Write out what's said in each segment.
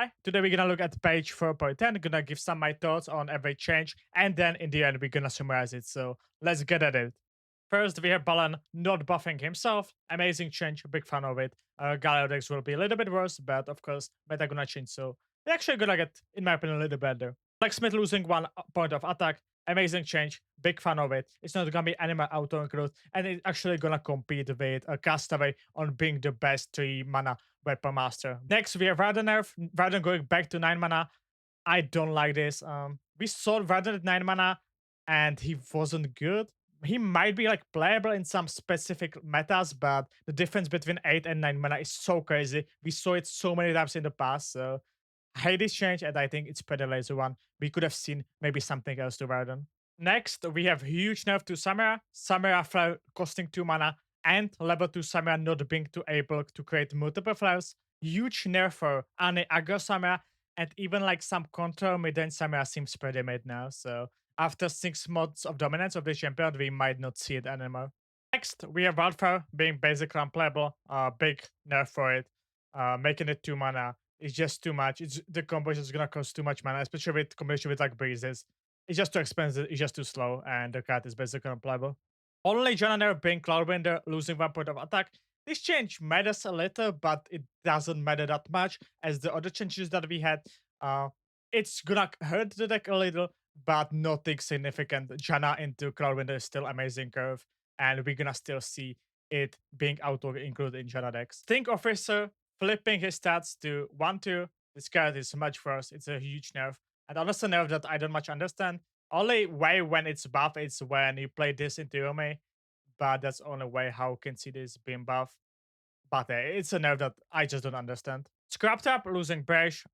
Hi, today we're gonna look at page 4.10, gonna give some my thoughts on every change, and then in the end we're gonna summarize it. So let's get at it. First, we have Balan not buffing himself. Amazing change, big fan of it. Galiodex will be a little bit worse, but of course, meta gonna change, so they're actually gonna get, in my opinion, a little better. Blacksmith losing 1 point of attack, amazing change, big fan of it. It's not gonna be animal auto growth, and it's actually gonna compete with a Castaway on being the best 3 mana Weapon Master. Next, we have Varden nerf. Varden going back to 9 mana. I don't like this. We saw Varden at 9 mana, and he wasn't good. He might be like playable in some specific metas, but the difference between 8 and 9 mana is so crazy. We saw it so many times in the past, so I hate this change, and I think it's pretty lazy one. We could have seen maybe something else to Varden. Next, we have huge nerf to Samira. Samira flow costing 2 mana, and level 2 Samira not being too able to create multiple flows. Huge nerf for Anne aggro Samira, and even like some control mid-range Samira seems pretty mid now, so after 6 months of dominance of the champion, we might not see it anymore. Next, we have Wildfire being basically unplayable. Big nerf for it. Making it 2 mana is just too much. The combo is just gonna cost too much mana, especially with combination with like breezes. It's just too expensive, it's just too slow, and the card is basically unplayable. Only Jananer being Cloudwinder, losing 1 point of attack. This change matters a little, but it doesn't matter that much as the other changes that we had. Uh, it's gonna hurt the deck a little, but nothing significant. Jana into Cloudwinder is still amazing curve, and we're gonna still see it being auto included in Jana decks. Think Officer flipping his stats to 1-2. This card is much worse. It's a huge nerf. And honestly, nerf that I don't much understand. Only way when it's buff is when you play this into Yume, but that's only way how you can see this being buff. But it's a nerf that I just don't understand. Scrap Trap losing Brash,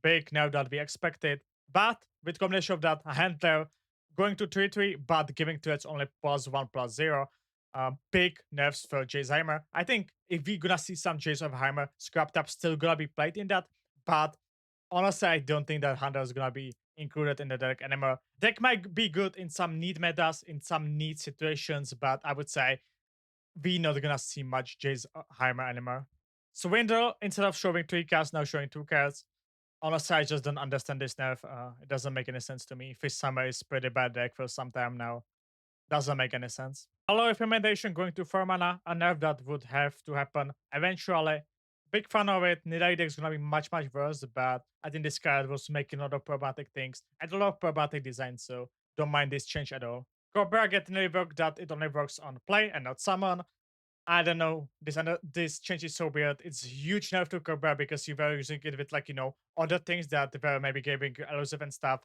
big nerf that we expected, but with combination of that, Handler going to 3-3, but giving threats only +1/+0. Big nerfs for Jace. I think if we're gonna see some Jace Heimer, Scrap Trap still gonna be played in that, but honestly, I don't think that Hunter is gonna be included in the deck anymore. Deck might be good in some need metas, in some need situations, but I would say we're not gonna see much Jace Heimer anymore. Swindle, instead of showing 3 cards, now showing 2 cards. Honestly, I just don't understand this nerf. It doesn't make any sense to me. Fish Summer is pretty bad deck for some time now. Doesn't make any sense. Allow implementation going to 4 mana, a nerf that would have to happen eventually. Big fan of it. Nidai deck is gonna be much worse, but I think this card was making a lot of problematic things and a lot of problematic designs, so don't mind this change at all. Cobra getting reworked that it only works on play and not summon. I don't know. This change is so weird. It's huge nerf to Cobra because you were using it with like other things that were maybe giving elusive and stuff.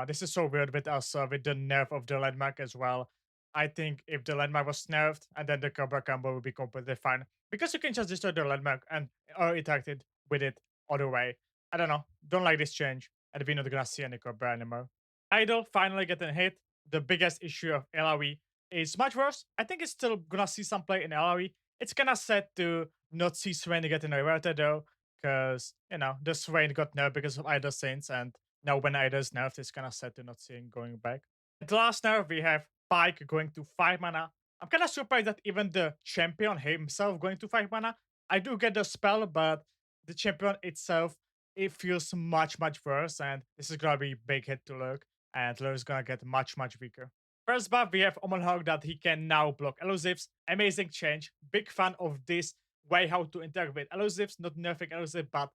This is so weird with also with the nerf of the landmark as well. I think if the landmark was nerfed and then the Cobra combo would be completely fine because you can just destroy the landmark and or interact it with it other way. I don't know. Don't like this change, and we're not gonna see any Cobra anymore. Idol finally getting hit. The biggest issue of LRE is much worse. I think it's still gonna see some play in LRE. It's kinda sad to not see Swain getting reverted though, because the Swain got nerfed because of Idol Saints, and now when Idol is nerfed, it's kinda sad to not see him going back. At the last nerf, we have Pike going to 5 mana. I'm kinda surprised that even the champion himself going to 5 mana. I do get the spell, but the champion itself, it feels much worse, and this is gonna be big hit to Lurk, and Lurk is gonna get much weaker. First buff, we have Omonhog that he can now block elusives. Amazing change. Big fan of this way how to interact with elusives, not nerfing elusive, but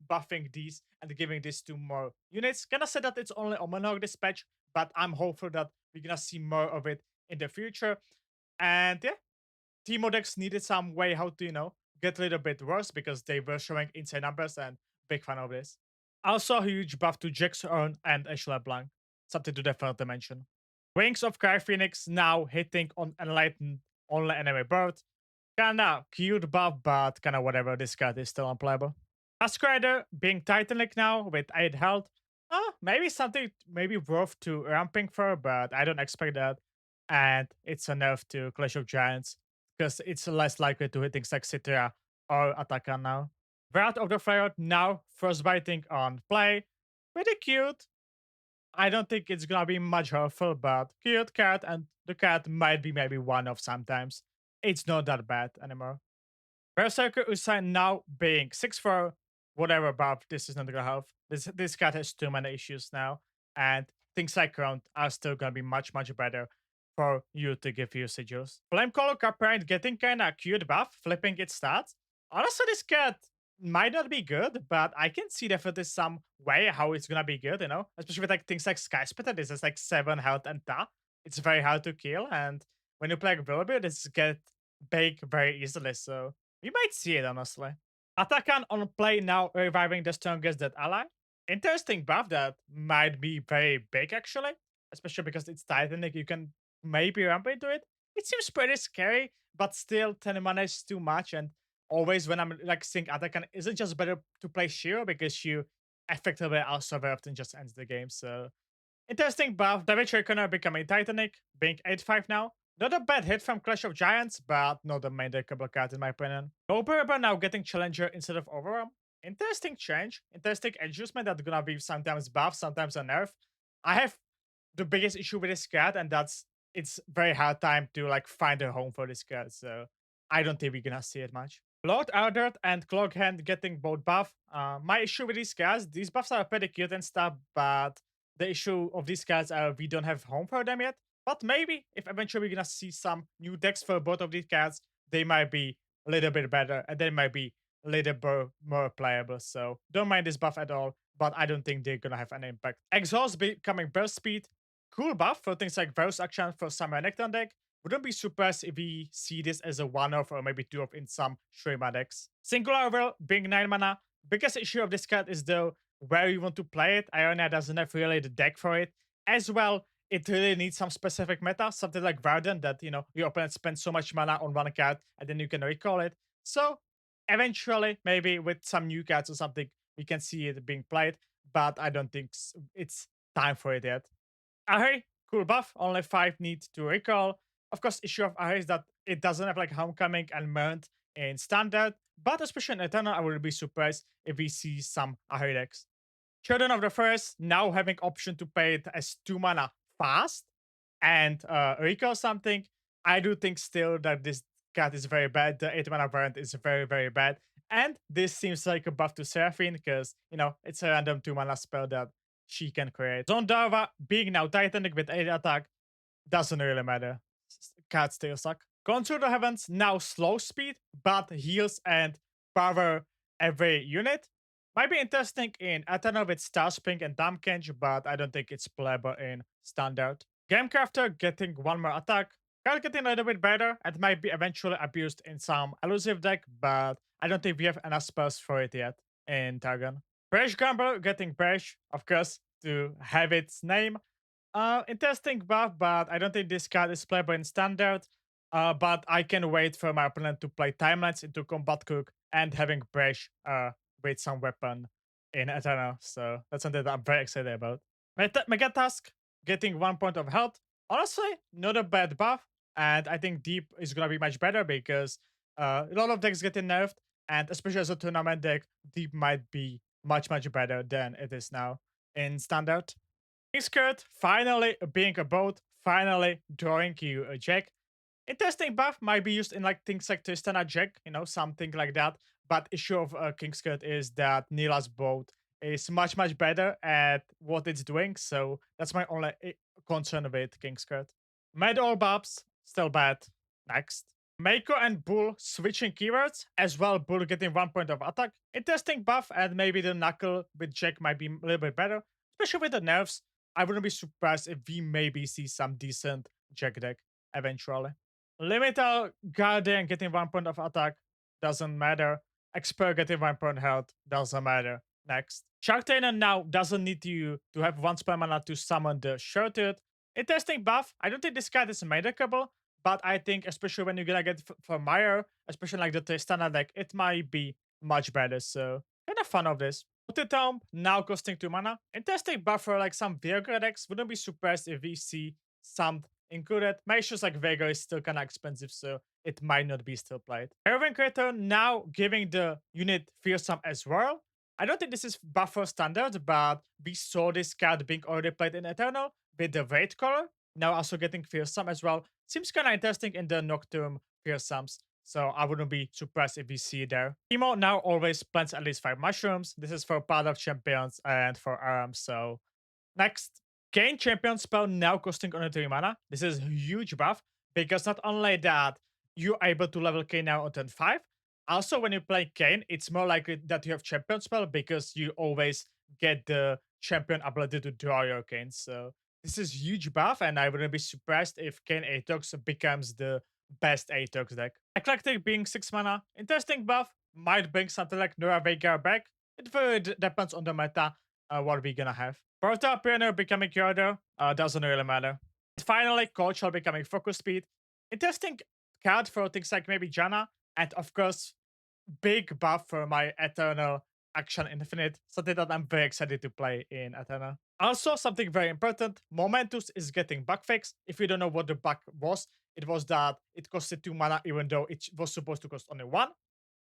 buffing these and giving this to more units. Gonna say that it's only Omonhog this patch, but I'm hopeful that we're gonna see more of it in the future. And yeah, Teemo decks needed some way how to, get a little bit worse because they were showing insane numbers, and big fan of this. Also, a huge buff to Jax Earn and Ashley Blanc. Something to definitely mention. Wings of Cry Phoenix now hitting on Enlightened only enemy bird. Kinda cute buff, but kinda whatever. This card is still unplayable. Tusk Rider being Titanic now with 8 health. Maybe something maybe worth to ramping for, but I don't expect that. And it's a nerf to Clash of Giants because it's less likely to hit things like Citra or Attacker now. Wrath of the Flare now frostbiting on play. Pretty cute. I don't think it's gonna be much helpful, but cute cat, and the cat might be maybe one of sometimes. It's not that bad anymore. Berserker Usain now being 6-4. whatever buff, this is not gonna help. This card has too many issues now, and things like Crown are still gonna be much better for you to give you sigils. Flamecaller Carparent getting kinda cute buff, flipping its stats. Honestly, this card might not be good, but I can see definitely some way how it's gonna be good, you know? Especially with like things like Sky Splitter, this is like 7 health and ta. It's very hard to kill, and when you play like Willoughby, this get big very easily, so you might see it honestly. Atakan on play now reviving the strongest dead ally. Interesting buff that might be very big actually, especially because it's Titanic. You can maybe ramp into it. It seems pretty scary, but still 10 mana is too much. And always when I'm like seeing Atakan, is it just better to play Shiro because you effectively also very often just ends the game. So interesting buff. David Reckoner becoming Titanic, being 8-5 now. Not a bad hit from Clash of Giants, but not the main deckable card in my opinion. Goldberger now getting Challenger instead of Overwhelm. Interesting change. Interesting adjustment that's gonna be sometimes buff, sometimes a nerf. I have the biggest issue with this card, and that's it's very hard time to like find a home for this card. So I don't think we're gonna see it much. Lord Ardert and Cloghand getting both buff. My issue with these cards, these buffs are pretty cute and stuff, but the issue of these cards are we don't have home for them yet. But maybe if eventually we're gonna see some new decks for both of these cards, they might be a little bit better and they might be a little bit more playable. So don't mind this buff at all, but I don't think they're gonna have an impact. Exhaust becoming burst speed. Cool buff for things like burst action for some Renekton deck. Wouldn't be surprised if we see this as a 1-off or maybe 2-off in some Shrima decks. Singular Will being 9 mana. Biggest issue of this card is though where you want to play it. Ionia doesn't have really the deck for it. As well, it really needs some specific meta, something like Varden that, you know, your opponent spends so much mana on one card and then you can recall it. So eventually, maybe with some new cards or something, we can see it being played, but I don't think it's time for it yet. Ahri, cool buff, only 5 need to recall. Of course, issue of Ahri is that it doesn't have like Homecoming and Mount in standard, but especially in Eternal, I would be surprised if we see some Ahri decks. Children of the Forest now having option to pay it as 2 mana fast and recall something. I do think still that this card is very bad. The 8 mana variant is very bad. And this seems like a buff to Seraphine because, you know, it's a random 2 mana spell that she can create. Zondarva being now Titanic with 8 attack doesn't really matter. Cards still suck. Contour the Heavens now slow speed, but heals and power every unit. Might be interesting in Eternal with Starspring and Damkenge, but I don't think it's playable in Standard. Gamecrafter getting 1 more attack. Card getting a little bit better and might be eventually abused in some elusive deck, but I don't think we have enough spells for it yet in Targon. Brash Gambler getting Brash, of course, to have its name. Interesting buff, but I don't think this card is playable in Standard. But I can wait for my opponent to play Timelines into Combat Cook and having Brash with some weapon in Eternal. So that's something that I'm very excited about. Megatask getting 1 point of health. Honestly, not a bad buff. And I think Deep is going to be much better because a lot of decks getting nerfed. And especially as a tournament deck, Deep might be much better than it is now in Standard. Skirt finally being a boat, finally drawing you a Jack. Interesting buff might be used in like things like Tristana Jack, you know, something like that. But issue of Kingskirt is that Nila's boat is much better at what it's doing. So that's my only concern with Kingskirt. Mad All Babs, still bad. Next. Mako and Bull switching keywords, as well Bull getting 1 point of attack. Interesting buff, and maybe the Knuckle with Jack might be a little bit better. Especially with the nerfs, I wouldn't be surprised if we maybe see some decent Jack deck eventually. Limital Guardian getting 1 point of attack, doesn't matter. Expert getting 1 point health, doesn't matter. Next. Shark Trainer now doesn't need you to have 1 spell mana to summon the Shortwood. Interesting buff. I don't think this card is medicable, but I think especially when you're gonna get for Meyer, especially like the Tristana deck, it might be much better. So kind of fun of this. Tomb now costing 2 mana. Interesting buff for like some Vega decks. Wouldn't be surprised if we see some included. My issues like Vega is still kind of expensive, so it might not be still played. Heroine Creator now giving the unit Fearsome as well. I don't think this is buff for Standard, but we saw this card being already played in Eternal with the Wraith color. Now also getting Fearsome as well. Seems kind of interesting in the Nocturne Fearsomes. So I wouldn't be surprised if we see it there. Teemo now always plants at least 5 mushrooms. This is for BaJAtak champions and for arms. So next, Kayn champion spell now costing only 3 mana. This is a huge buff because not only that, you're able to level Kayn now on turn 5. Also, when you play Kayn, it's more likely that you have champion spell because you always get the champion ability to draw your Kayn. So this is huge buff, and I wouldn't be surprised if Kayn Atox becomes the best Atox deck. Eclectic being 6 mana, interesting buff, might bring something like Nora Vega back. It very depends on the meta, what we're gonna have. Portal Pioneer becoming Kyoto, doesn't really matter. Finally, Cold Shell becoming Focus Speed. Interesting card for things like maybe Janna, and of course, big buff for my Eternal Action Infinite, something that I'm very excited to play in Eternal. Also, something very important, Momentus is getting bug fixed. If you don't know what the bug was, it was that it costed 2 mana even though it was supposed to cost only 1.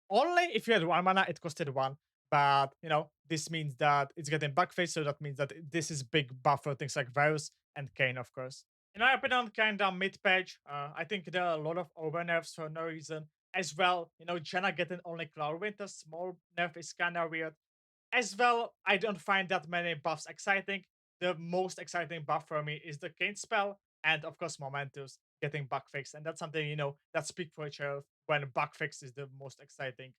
Only if you had 1 mana, it costed 1. But, this means that it's getting bug fixed, so that means that this is big buff for things like Varus and Kayn, of course. In my opinion, kind of mid-page. I think there are a lot of over nerfs for no reason. As well, Janna getting only Cloudwind, a small nerf is kind of weird. As well, I don't find that many buffs exciting. The most exciting buff for me is the Kayn spell, and of course Momentus getting bug fixed. And that's something, that speaks for itself when bug fix is the most exciting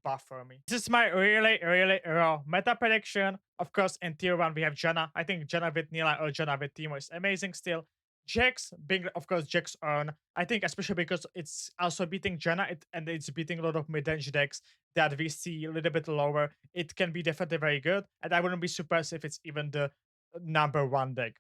buff for me. This is my really, really raw meta prediction. Of course, in tier 1 we have Janna. I think Janna with Nila or Janna with Teemo is amazing still. Jax being, of course, Jax on. I think especially because it's also beating Janna and it's beating a lot of mid-range decks that we see a little bit lower. It can be definitely very good, and I wouldn't be surprised if it's even the number 1 deck.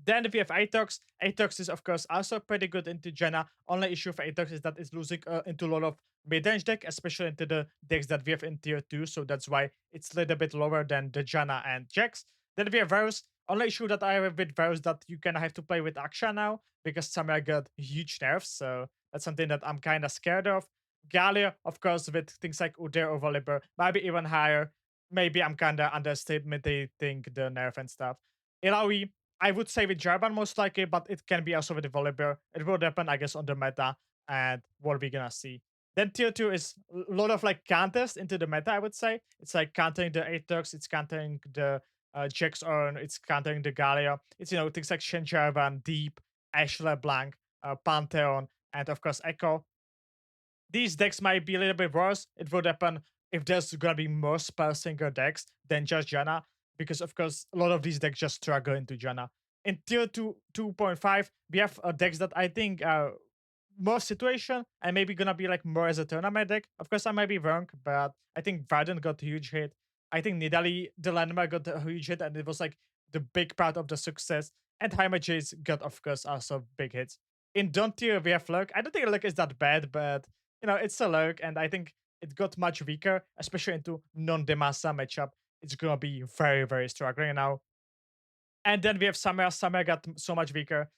Then we have Atox. Atox is, of course, also pretty good into Janna. Only issue for Atox is that it's losing into a lot of mid-range deck, especially into the decks that we have in tier 2, so that's why it's a little bit lower than the Janna and Jax. Then we have Varus. Only issue that I have with Varus that you kind of have to play with Aksha now, because Samira got huge nerfs, so that's something that I'm kind of scared of. Gallia, of course, with things like Udyr or Volibear, maybe even higher. Maybe I'm kind of underestimating the nerf and stuff. Illaoi, I would say with Jarvan most likely, but it can be also with the Volibear. It will depend, I guess, on the meta and what we're gonna see. Then tier 2 is a lot of like counters into the meta, I would say. It's like countering the Atox, it's countering the Jax Urn, it's countering the Gallia. It's, things like Shen Jarvan, Deep, Ashe LeBlanc, Pantheon, and of course Echo. These decks might be a little bit worse. It will depend if there's gonna be more spell sinker decks than just Janna, because of course a lot of these decks just struggle into Janna. In tier 2 2.5, we have decks that I think are more situation and maybe gonna be like more as a tournament deck. Of course, I might be wrong, but I think Varden got a huge hit. I think Nidalee, the landmark, got a huge hit, and it was like the big part of the success. And Heimage's got, of course, also big hits. In Don't tier, we have Lurk. I don't think Lurk is that bad, but it's a Lurk, and I think it got much weaker, especially into non-Demasa matchup. It's gonna be very, very struggling now. And then we have Samira. Samira got so much weaker.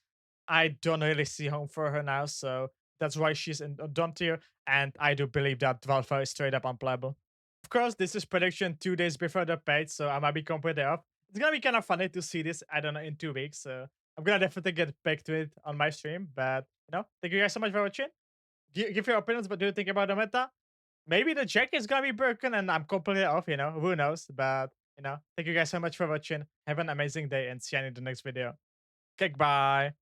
I don't really see home for her now, so that's why she's in Don tier, and I do believe that Valfa is straight up unplayable. Of course, this is prediction 2 days before the patch, so I might be completely off. It's gonna be kind of funny to see this, I don't know, in 2 weeks, so I'm gonna definitely get back to it on my stream, but, thank you guys so much for watching. Give your opinions, what do you think about the meta? Maybe the Jack is gonna be broken and I'm completely off, who knows, but, thank you guys so much for watching. Have an amazing day and see you in the next video. Okay, bye.